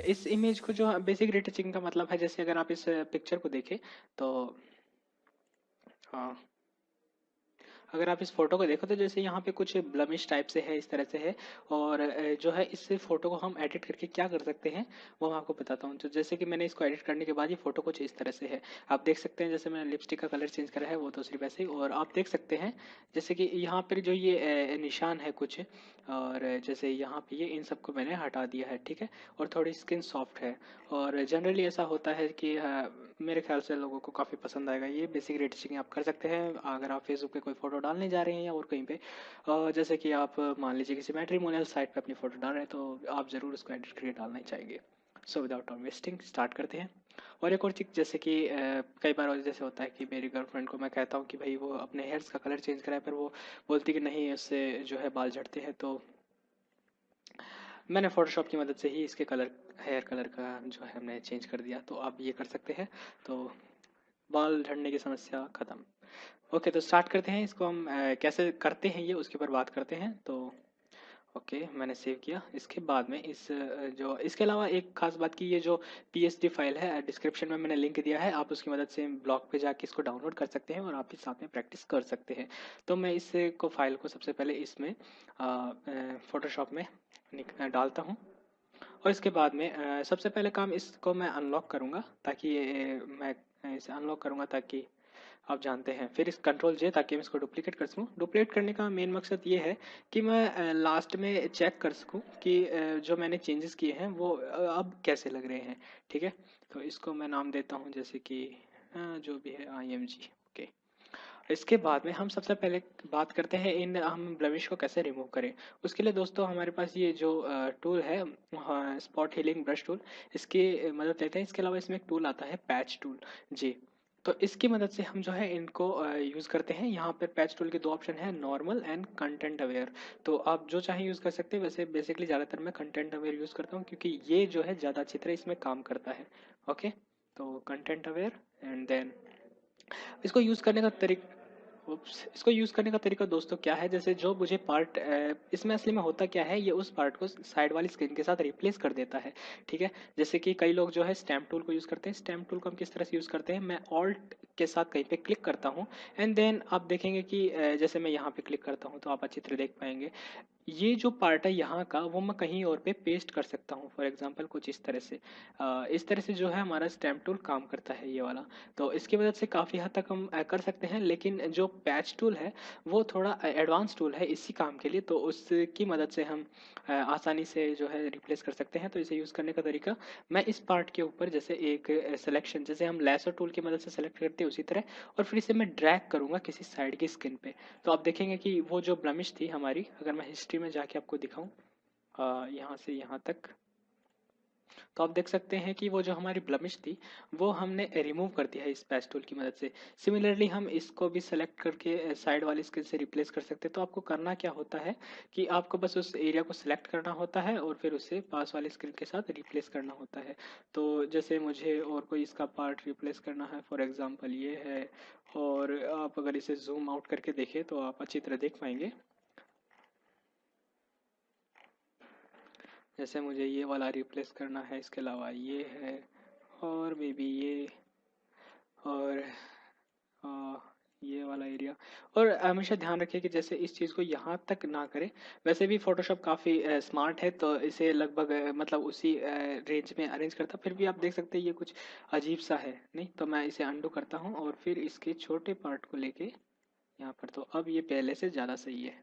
इस इमेज को जो बेसिक रिटचिंग का मतलब है, जैसे अगर आप इस पिक्चर को देखें तो हाँ, अगर आप इस फोटो को देखो तो जैसे यहाँ पे कुछ ब्लमिश टाइप से है, इस तरह से है। और जो है इस फोटो को हम एडिट करके क्या कर सकते हैं वो मैं आपको बताता हूँ। तो जैसे कि मैंने इसको एडिट करने के बाद ये फोटो कुछ इस तरह से है। आप देख सकते हैं जैसे मैंने लिपस्टिक का कलर चेंज करा है वो तो सिर्फ ऐसे ही। और आप देख सकते हैं जैसे कि यहाँ पर जो ये निशान है कुछ, और जैसे यहाँ पे ये इन सबको मैंने हटा दिया है, ठीक है। और थोड़ी स्किन सॉफ्ट है। और जनरली ऐसा होता है कि मेरे ख्याल से लोगों को काफ़ी पसंद आएगा। ये बेसिक रेटिंग आप कर सकते हैं अगर आप फेसबुक पे कोई फ़ोटो डालने जा रहे हैं या और कहीं पे। जैसे कि आप मान लीजिए किसी मैट्रिमोनियल साइट पे अपनी फ़ोटो डाल रहे हैं तो आप ज़रूर उसको एडिट करके डालना ही चाहिए। सो विदाउट वेस्टिंग स्टार्ट करते हैं। और एक और चीज़ जैसे कि कई बार और जैसे होता है कि मेरी गर्लफ्रेंड को मैं कहता हूँ कि भाई वो अपने हेयर्स का कलर चेंज कराए, पर वो बोलती कि नहीं इससे जो है बाल झड़ते हैं। तो मैंने फ़ोटोशॉप की मदद से ही इसके कलर, हेयर कलर का जो है हमने चेंज कर दिया। तो आप ये कर सकते हैं। तो बाल झड़ने की समस्या खत्म। ओके, तो स्टार्ट करते हैं इसको हम कैसे करते हैं ये उसके ऊपर बात करते हैं। तो ओके, मैंने सेव किया। इसके बाद में इस जो इसके अलावा एक खास बात की, ये जो पीएसडी फाइल है डिस्क्रिप्शन में मैंने लिंक दिया है, आप उसकी मदद से ब्लॉग पे जाके इसको डाउनलोड कर सकते हैं और आप भी साथ में प्रैक्टिस कर सकते हैं। तो मैं इस को फाइल को सबसे पहले इसमें फोटोशॉप में डालता हूँ। और इसके बाद में सबसे पहले काम इसको मैं अनलॉक करूँगा ताकि मैं इसे अनलॉक करूँगा ताकि आप जानते हैं, फिर इस कंट्रोल जे ताकि मैं इसको डुप्लीकेट कर सकूँ। डुप्लीकेट करने का मेन मकसद ये है कि मैं लास्ट में चेक कर सकूँ कि जो मैंने चेंजेस किए हैं वो अब कैसे लग रहे हैं, ठीक है। तो इसको मैं नाम देता हूँ जैसे कि जो भी है IMG। ओके, इसके बाद में हम सबसे पहले बात करते हैं इन हम ब्लमिश को कैसे रिमूव करें। उसके लिए दोस्तों हमारे पास ये जो टूल है, स्पॉट हीलिंग ब्रश टूल, इसकी मदद लेते हैं। इसके अलावा इसमें एक टूल आता है पैच टूल जी। तो इसकी मदद से हम जो है इनको यूज़ करते हैं। यहाँ पर पैच टूल के दो ऑप्शन है, नॉर्मल एंड कंटेंट अवेयर। तो आप जो चाहें यूज़ कर सकते हैं। वैसे बेसिकली ज़्यादातर मैं कंटेंट अवेयर यूज़ करता हूँ क्योंकि ये जो है ज़्यादा अच्छी तरह इसमें काम करता है। ओके, तो कंटेंट अवेयर एंड देन इसको यूज़ करने का तरीका, इसको यूज़ करने का तरीका दोस्तों क्या है, जैसे जो मुझे पार्ट इसमें असली में होता क्या है, ये उस पार्ट को साइड वाली स्क्रीन के साथ रिप्लेस कर देता है, ठीक है। जैसे कि कई लोग जो है स्टैम्प टूल को यूज़ करते हैं। स्टैम्प टूल को हम किस तरह से यूज़ करते हैं, मैं ऑल्ट के साथ कहीं पे क्लिक करता हूँ एंड देन आप देखेंगे कि जैसे मैं यहाँ पे क्लिक करता हूँ तो आप अच्छी तरह देख पाएंगे ये जो पार्ट है यहाँ का वो मैं कहीं और पे पेस्ट कर सकता हूँ। फॉर एग्जांपल कुछ इस तरह से इस तरह से जो है हमारा स्टैम्प टूल काम करता है ये वाला। तो इसकी मदद से काफ़ी हद तक हम कर सकते हैं। लेकिन जो पैच टूल है वो थोड़ा एडवांस टूल है इसी काम के लिए, तो उसकी मदद से हम आसानी से जो है रिप्लेस कर सकते हैं। तो इसे यूज़ करने का तरीका, मैं इस पार्ट के ऊपर जैसे एक सिलेक्शन, जैसे हम लेसर टूल की मदद से सेलेक्ट करते हैं उसी तरह, और फिर इसे मैं ड्रैग करूँगा किसी साइड की स्किन पे। तो आप देखेंगे कि वो जो ब्लमिश थी हमारी, अगर मैं हिस्ट्री में जाके आपको दिखाऊं यहाँ से यहाँ तक, तो आप देख सकते हैं कि वो जो हमारी ब्लमिश थी वो हमने रिमूव कर दिया है इस पैच टूल की मदद से। सिमिलरली हम इसको भी सेलेक्ट करके साइड वाली स्किन से रिप्लेस कर सकते हैं। तो आपको करना क्या होता है कि आपको बस उस एरिया को सिलेक्ट करना होता है और फिर उसे पास वाली स्किन के साथ रिप्लेस करना होता है। तो जैसे मुझे और कोई इसका पार्ट रिप्लेस करना है, फॉर एग्जाम्पल ये है, और आप अगर इसे जूम आउट करके देखें तो आप अच्छी तरह देख पाएंगे। जैसे मुझे ये वाला रिप्लेस करना है, इसके अलावा ये है, और मे बी ये, और आ, ये वाला एरिया। और हमेशा ध्यान रखिए कि जैसे इस चीज़ को यहाँ तक ना करें। वैसे भी फोटोशॉप काफ़ी स्मार्ट है तो इसे लगभग मतलब उसी रेंज में अरेंज करता। फिर भी आप देख सकते हैं ये कुछ अजीब सा है, नहीं तो मैं इसे अंडू करता हूँ और फिर इसके छोटे पार्ट को लेके यहाँ पर। तो अब ये पहले से ज़्यादा सही है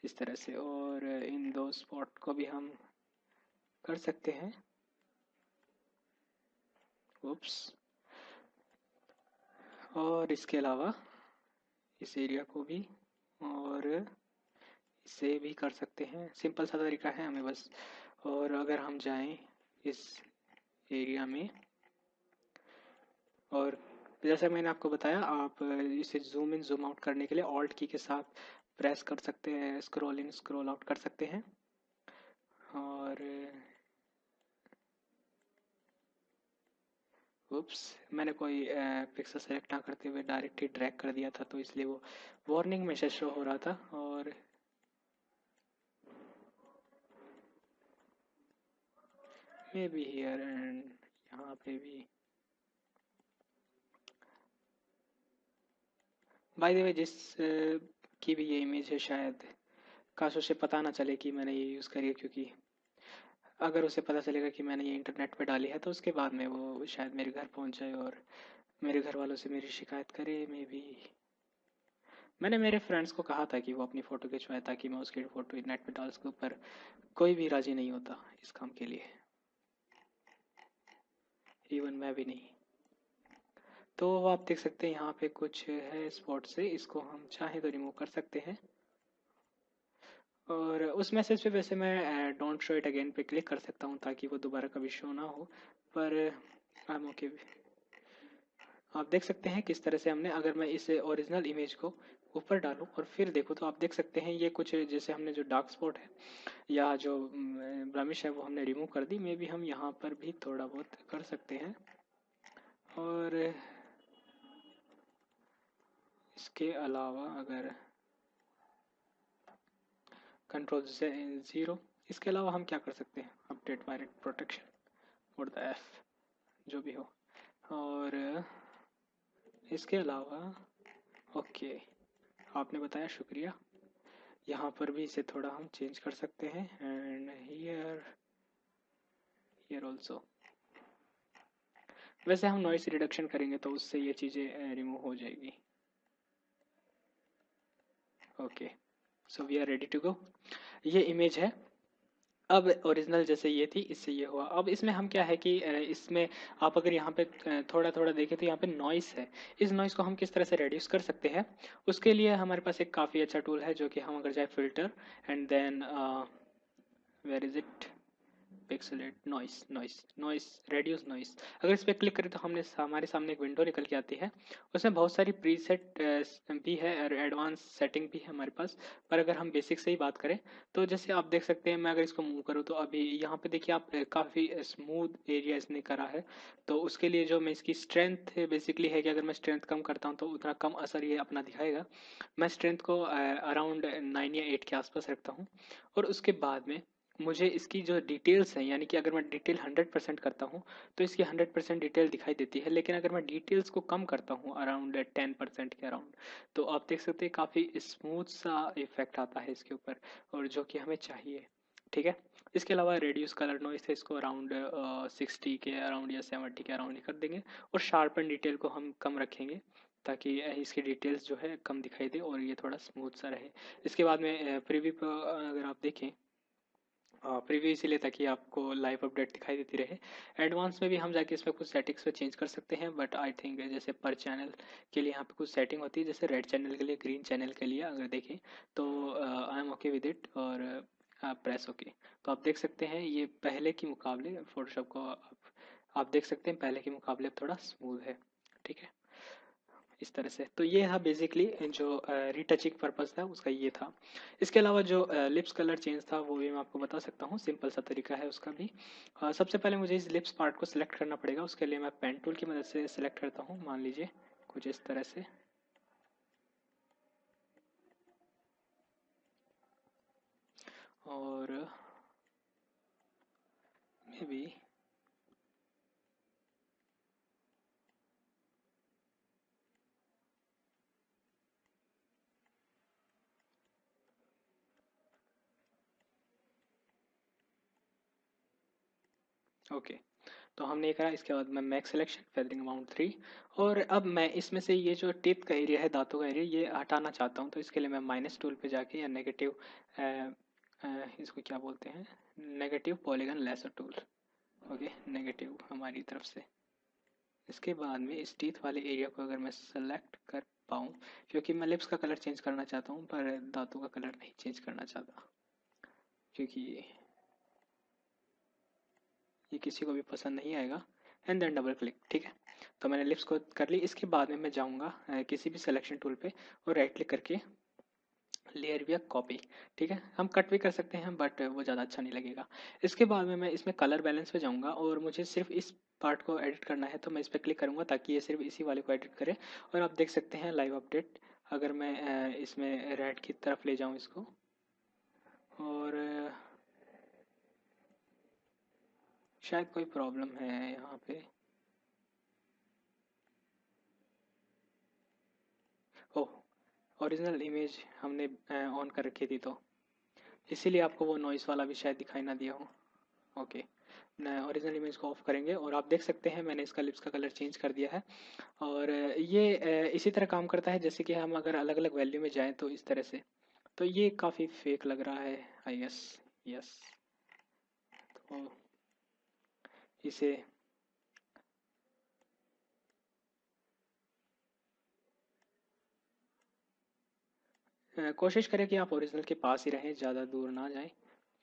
इस तरह से। और इन दो स्पॉट को भी हम कर सकते हैं। उप्स, और इसके अलावा इस एरिया को भी, और इसे भी कर सकते हैं। सिंपल सा तरीका है हमें बस। और अगर हम जाएं इस एरिया में, और जैसा मैंने आपको बताया, आप इसे जूम इन जूम आउट करने के लिए ऑल्ट की के साथ प्रेस कर सकते हैं, स्क्रॉल इन स्क्रॉल आउट कर सकते हैं। और उप्स, मैंने कोई पिक्सल सेलेक्ट ना करते हुए डायरेक्ट ही ड्रैग कर दिया था तो इसलिए वो वार्निंग मैसेज शो हो रहा था। और मे बी हियर एंड यहाँ पे भी। बाय द वे जिस की भी ये इमेज है, शायद काश उसे पता ना चले कि मैंने ये यूज़ करी है, क्योंकि अगर उसे पता चलेगा कि मैंने ये इंटरनेट पे डाली है तो उसके बाद में वो शायद मेरे घर पहुंच जाए और मेरे घर वालों से मेरी शिकायत करे मे बी। मैंने मेरे फ्रेंड्स को कहा था कि वो अपनी फ़ोटो खिंचवाए ताकि मैं उसकी फ़ोटो नेट पे डाल सकूँ, पर कोई भी राज़ी नहीं होता इस काम के लिए, इवन मैं भी नहीं। तो आप देख सकते हैं यहाँ पे कुछ है स्पॉट से, इसको हम चाहें तो रिमूव कर सकते हैं। और उस मैसेज पे वैसे मैं डोंट शो इट अगेन पे क्लिक कर सकता हूँ ताकि वो दोबारा कभी शो ना हो, पर आई एम ओके। आप देख सकते हैं किस तरह से हमने, अगर मैं इस ओरिजिनल इमेज को ऊपर डालूं और फिर देखूं तो आप देख सकते हैं ये कुछ जैसे हमने जो डार्क स्पॉट है या जो ब्लमिश है वो हमने रिमूव कर दी। मे बी हम यहाँ पर भी थोड़ा बहुत कर सकते हैं। और इसके अलावा अगर कंट्रोल से 0, इसके अलावा हम क्या कर सकते हैं, अपडेट वायरट प्रोटेक्शन और द एफ जो भी हो। और इसके अलावा ओके, आपने बताया, शुक्रिया। यहाँ पर भी इसे थोड़ा हम चेंज कर सकते हैं एंड हियर हियर ऑल्सो। वैसे हम नॉइस रिडक्शन करेंगे तो उससे ये चीज़ें रिमूव हो जाएगी। Okay, so we are ready to go. ये इमेज है। अब ओरिजिनल जैसे ये थी इससे ये हुआ। अब इसमें हम क्या है कि इसमें आप अगर यहाँ पे थोड़ा थोड़ा देखें तो यहाँ पे नॉइस है। इस नॉइस को हम किस तरह से रिड्यूस कर सकते हैं, उसके लिए हमारे पास एक काफ़ी अच्छा टूल है जो कि हम अगर जाए filter and then where is it, pixelate noise noise noise reduce noise. अगर इस पर क्लिक करें तो हमारे सामने एक विंडो निकल के आती है। उसमें बहुत सारी प्रीसेट भी है और एडवांस सेटिंग भी है हमारे पास। पर अगर हम बेसिक से ही बात करें तो जैसे आप देख सकते हैं, मैं अगर इसको मूव करूँ तो अभी यहाँ पे देखिए आप काफ़ी स्मूथ एरिया इसने करा है। तो उसके लिए जो मैं इसकी स्ट्रेंथ बेसिकली है कि अगर मैं स्ट्रेंथ कम करता हूँ तो उतना कम असर ये अपना दिखाएगा। मैं स्ट्रेंथ को अराउंड 9 या 8 के आसपास रखता हूँ। और उसके बाद में मुझे इसकी जो डिटेल्स हैं, यानी कि अगर मैं डिटेल 100% करता हूँ तो इसकी 100% डिटेल दिखाई देती है। लेकिन अगर मैं डिटेल्स को कम करता हूँ अराउंड 10% के अराउंड, तो आप देख सकते हैं काफ़ी स्मूथ सा इफेक्ट आता है इसके ऊपर, और जो कि हमें चाहिए। ठीक है। इसके अलावा रेड्यूस कलर नॉइस है, इसको अराउंड 60 के अराउंड या 70 के अराउंड ही कर देंगे। और शार्पन डिटेल को हम कम रखेंगे ताकि इसकी डिटेल्स जो है कम दिखाई दे और ये थोड़ा स्मूथ सा रहे। इसके बाद में प्रीव्यू पर अगर आप देखें, प्रीव्यू इसीलिए ताकि आपको लाइव अपडेट दिखाई देती रहे। एडवांस में भी हम जाके इसमें कुछ सेटिंग्स पे चेंज कर सकते हैं, बट आई थिंक जैसे पर चैनल के लिए यहाँ पे कुछ सेटिंग होती है, जैसे रेड चैनल के लिए, ग्रीन चैनल के लिए अगर देखें तो I am okay with it और प्रेस ओके। तो आप देख सकते हैं ये पहले के मुकाबले फोटोशॉप को आप देख सकते हैं पहले के मुकाबले थोड़ा स्मूथ है। ठीक है, इस तरह से। तो ये था बेसिकली जो रीटचिंग पर्पस था उसका ये था। इसके अलावा जो लिप्स कलर चेंज था वो भी मैं आपको बता सकता हूँ, सिंपल सा तरीका है उसका भी। सबसे पहले मुझे इस लिप्स पार्ट को सिलेक्ट करना पड़ेगा। उसके लिए मैं पेन टूल की मदद से सिलेक्ट करता हूँ, मान लीजिए कुछ इस तरह से। और मे बी ओके, तो हमने ये करा। इसके बाद मैं मैक्स सिलेक्शन, फेदरिंग अमाउंट 3। और अब मैं इसमें से ये जो टिप का एरिया है, दांतों का एरिया, ये हटाना चाहता हूँ। तो इसके लिए मैं माइनस टूल पे जाके या नेगेटिव इसको क्या बोलते हैं, negative polygon lasso tool. Okay, negative हमारी तरफ से। इसके बाद में इस टीथ वाले एरिया को अगर मैं सेलेक्ट कर पाऊँ, क्योंकि मैं लिप्स का कलर चेंज करना चाहता हूँ पर दांतों का कलर नहीं चेंज करना चाहता, क्योंकि ये किसी को भी पसंद नहीं आएगा। And then double click. ठीक है, तो मैंने लिप्स को कर ली। इसके बाद में मैं जाऊँगा किसी भी सिलेक्शन टूल पे और राइट क्लिक करके लेयर भी कॉपी। ठीक है, हम कट भी कर सकते हैं बट वो ज़्यादा अच्छा नहीं लगेगा। इसके बाद में मैं इसमें कलर बैलेंस पे जाऊँगा और मुझे सिर्फ इस पार्ट को एडिट करना है, तो मैं इस पर क्लिक करूँगा ताकि ये सिर्फ इसी वाले को एडिट करे। और आप देख सकते हैं लाइव अपडेट, अगर मैं इसमें रेड की तरफ ले जाऊँ इसको, और शायद कोई प्रॉब्लम है यहाँ पे। ओह, ओरिजिनल इमेज हमने ऑन कर रखी थी, तो इसीलिए आपको वो नॉइस वाला भी शायद दिखाई ना दिया हो। ओके, ओरिजिनल इमेज को ऑफ करेंगे और आप देख सकते हैं मैंने इसका लिप्स का कलर चेंज कर दिया है। और ये इसी तरह काम करता है जैसे कि हम अगर अलग अलग वैल्यू में जाएं तो इस तरह से। तो ये काफ़ी फेक लग रहा है आई गेस। यस, तो इसे कोशिश करें कि आप ओरिजिनल के पास ही रहें, ज़्यादा दूर ना जाएं,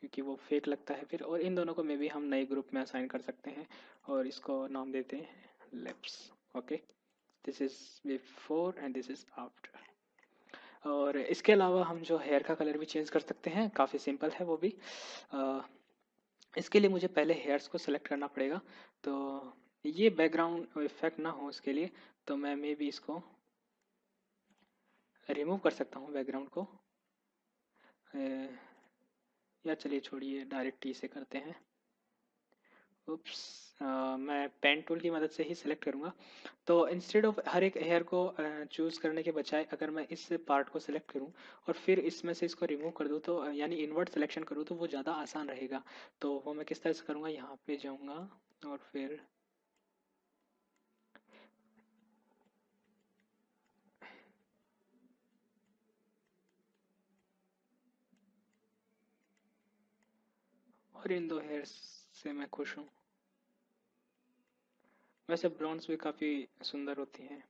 क्योंकि वो फेक लगता है फिर। और इन दोनों को मे भी हम नए ग्रुप में असाइन कर सकते हैं और इसको नाम देते हैं lips. Okay, this is before and this is after. और इसके अलावा हम जो हेयर का कलर भी चेंज कर सकते हैं, काफ़ी सिंपल है वो भी। अ, इसके लिए मुझे पहले हेयर्स को सिलेक्ट करना पड़ेगा। तो ये बैकग्राउंड इफेक्ट ना हो इसके लिए, तो मैं मे बी इसको रिमूव कर सकता हूँ बैकग्राउंड को। अ, या चलिए छोड़िए, डायरेक्ट टी से करते हैं। उप्स, मैं पेन टूल की मदद से ही सिलेक्ट करूँगा। तो इंस्टेड ऑफ हर एक हेयर को चूज़ करने के बजाय अगर मैं इस पार्ट को सिलेक्ट करूँ और फिर इसमें से इसको रिमूव कर दूँ, तो यानी इन्वर्ट सिलेक्शन करूँ, तो वो ज़्यादा आसान रहेगा। तो वो मैं किस तरह से करूँगा, यहाँ पे जाऊँगा और फिर और इन दो हेयर्स से मैं खुश हूँ। वैसे ब्राउन्स भी काफ़ी सुंदर होती हैं,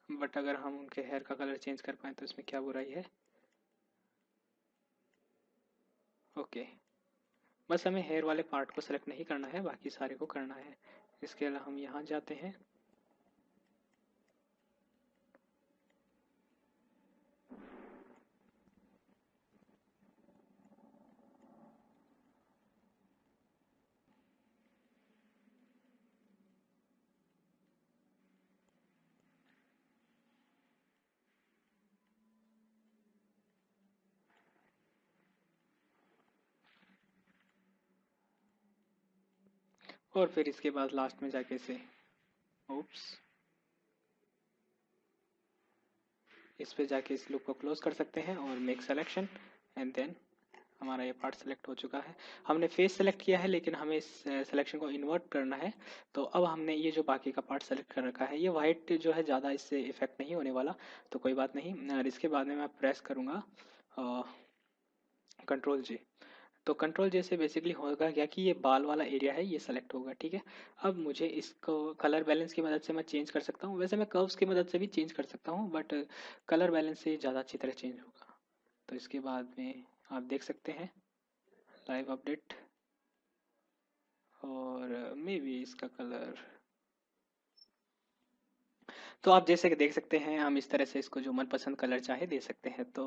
बट अगर हम उनके हेयर का कलर चेंज कर पाएँ तो इसमें क्या बुराई है। ओके, बस हमें हेयर वाले पार्ट को सेलेक्ट नहीं करना है, बाकी सारे को करना है। इसके अलावा हम यहाँ जाते हैं। और फिर इसके बाद लास्ट में जाके से ओप्स, इस पे जाके इस लूप को क्लोज कर सकते हैं और मेक सिलेक्शन एंड देन हमारा ये पार्ट सेलेक्ट हो चुका है। हमने फेस सेलेक्ट किया है लेकिन हमें इस सिलेक्शन को इन्वर्ट करना है। तो अब हमने ये जो बाकी का पार्ट सेलेक्ट कर रखा है, ये वाइट जो है ज़्यादा इससे इफेक्ट नहीं होने वाला, तो कोई बात नहीं। और इसके बाद में मैं प्रेस करूँगा कंट्रोल जी। तो कंट्रोल जे से बेसिकली होगा क्या कि ये बाल वाला एरिया है, ये सेलेक्ट होगा, ठीक है। अब मुझे इसको कलर बैलेंस की मदद से मैं चेंज कर सकता हूँ। वैसे मैं कर्व्स की मदद से भी चेंज कर सकता हूँ, बट कलर बैलेंस से ज़्यादा अच्छी तरह चेंज होगा। तो इसके बाद में आप देख सकते हैं लाइव अपडेट, और मे बी इसका कलर, तो आप जैसे कि देख सकते हैं हम इस तरह से इसको जो मनपसंद कलर चाहे दे सकते हैं। तो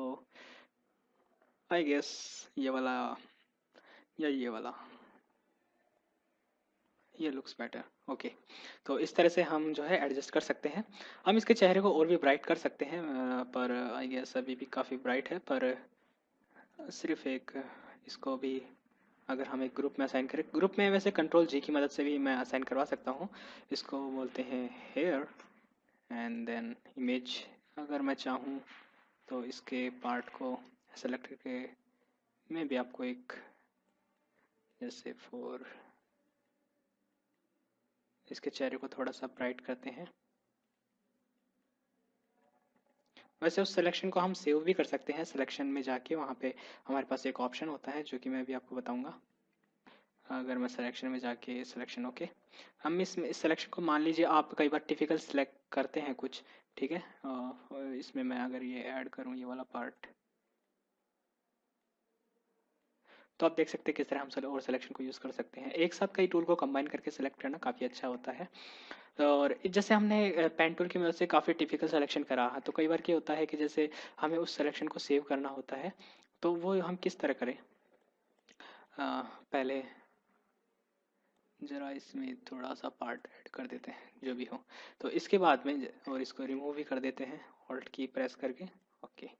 आई गेस ये वाला या ये वाला, ये लुक्स बेटर। ओके, तो इस तरह से हम जो है एडजस्ट कर सकते हैं। हम इसके चेहरे को और भी ब्राइट कर सकते हैं, पर आई गेस अभी भी काफ़ी ब्राइट है। पर सिर्फ एक इसको भी अगर हम एक ग्रुप में असाइन करें, ग्रुप में वैसे कंट्रोल जी की मदद से भी मैं असाइन करवा सकता हूँ। इसको बोलते हैं हेयर एंड देन इमेज। अगर मैं चाहूँ तो इसके पार्ट को सेलेक्ट करके मैं भी आपको एक, जैसे फॉर इसके चेहरे को थोड़ा सा ब्राइट करते हैं। वैसे उस सिलेक्शन को हम सेव भी कर सकते हैं, सिलेक्शन में जाके वहाँ पे हमारे पास एक ऑप्शन होता है जो कि मैं भी आपको बताऊंगा। अगर मैं सिलेक्शन में जाके सिलेक्शन, ओके, हम इस सिलेक्शन को, मान लीजिए आप कई बार टिपिकल सिलेक्ट करते हैं कुछ, ठीक है। और इसमें मैं अगर ये ऐड करूँ ये वाला पार्ट, तो आप देख सकते हैं किस तरह हम और सिलेक्शन को यूज़ कर सकते हैं। एक साथ कई टूल को कंबाइन करके सिलेक्ट करना काफ़ी अच्छा होता है। और जैसे हमने पेन टूल की मदद से काफ़ी टिपिकल सिलेक्शन करा है, तो कई बार क्या होता है कि जैसे हमें उस सिलेक्शन को सेव करना होता है, तो वो हम किस तरह करें। पहले ज़रा इसमें थोड़ा सा पार्ट ऐड कर देते हैं जो भी हो। तो इसके बाद में और इसको रिमूव भी कर देते हैं ऑल्ट की प्रेस करके। ओके,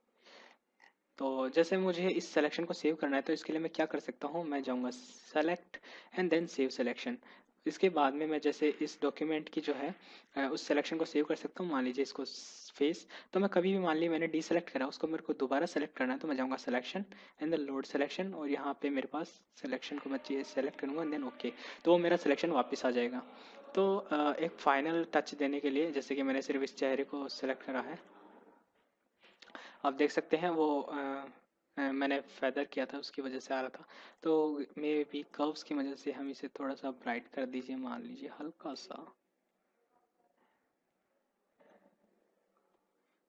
तो जैसे मुझे इस सिलेक्शन को सेव करना है तो इसके लिए मैं क्या कर सकता हूँ, मैं जाऊँगा select and then save selection. इसके बाद में मैं जैसे इस डॉक्यूमेंट की जो है उस सिलेक्शन को सेव कर सकता हूँ। मान लीजिए इसको फेस, तो मैं कभी भी मान ली मैंने डी सेलेक्ट करा, उसको मेरे को दोबारा सेलेक्ट करना है तो मैं जाऊँगा selection and then load selection, और यहाँ पे मेरे पास सिलेक्शन को मैं सेलेक्ट करूँगा एंड देन ओके, तो वो मेरा सिलेक्शन वापस आ जाएगा। तो एक फाइनल टच देने के लिए जैसे कि मैंने सिर्फ इस चेहरे को सेलेक्ट करा है, आप देख सकते हैं वो मैंने फेदर किया था उसकी वजह से आ रहा था। तो मे बी कर्व्स की वजह से हम इसे थोड़ा सा ब्राइट कर दीजिए, मान लीजिए हल्का सा,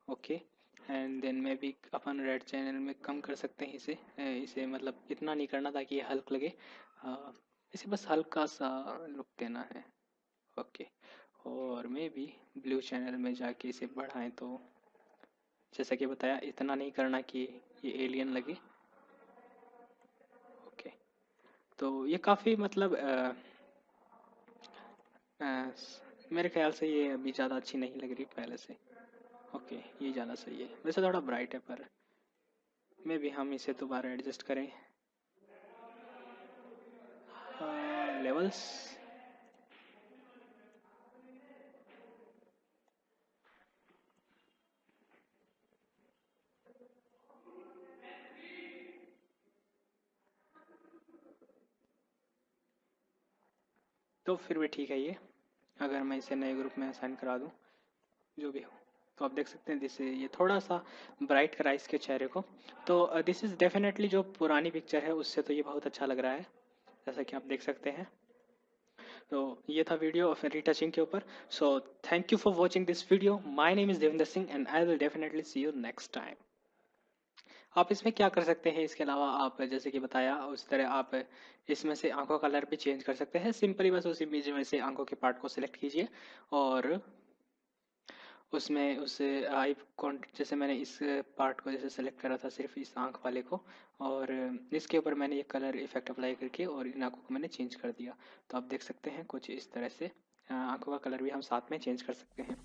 okay. And then maybe अपन रेड चैनल में कम कर सकते हैं इसे, इसे मतलब इतना नहीं करना ताकि ये हल्क लगे, इसे बस हल्का सा लुक देना है, ओके। और मे बी ब्लू चैनल में जाके इसे बढ़ाएं, तो जैसा कि बताया इतना नहीं करना कि ये एलियन लगे, ओके। तो ये काफ़ी मतलब मेरे ख्याल से ये अभी ज़्यादा अच्छी नहीं लग रही पहले से, ओके। ये ज़्यादा सही है, वैसे थोड़ा ब्राइट है पर मे भी हम इसे दोबारा एडजस्ट करें। लेवल्स, तो फिर भी ठीक है ये, अगर मैं इसे नए ग्रुप में असाइन करा दूं जो भी हो, तो आप देख सकते हैं दिस ये थोड़ा सा ब्राइट करा इसके चेहरे को। तो दिस इज़ डेफिनेटली जो पुरानी पिक्चर है उससे तो ये बहुत अच्छा लग रहा है, जैसा कि आप देख सकते हैं। तो ये था वीडियो ऑफ रीटचिंग के ऊपर। So thank you for watching this video, my name is Devendra Singh and I will definitely see you next time. आप इसमें क्या कर सकते हैं, इसके अलावा आप जैसे कि बताया उस तरह आप इसमें से आंखों का कलर भी चेंज कर सकते हैं। सिंपली बस उस इमेज में से आंखों के पार्ट को सिलेक्ट कीजिए और उसमें उस आई जैसे मैंने इस पार्ट को जैसे सेलेक्ट करा था सिर्फ इस आंख वाले को, और इसके ऊपर मैंने ये कलर इफेक्ट अप्लाई करके और इन आंखों को मैंने चेंज कर दिया। तो आप देख सकते हैं कुछ इस तरह से आंखों का कलर भी हम साथ में चेंज कर सकते हैं।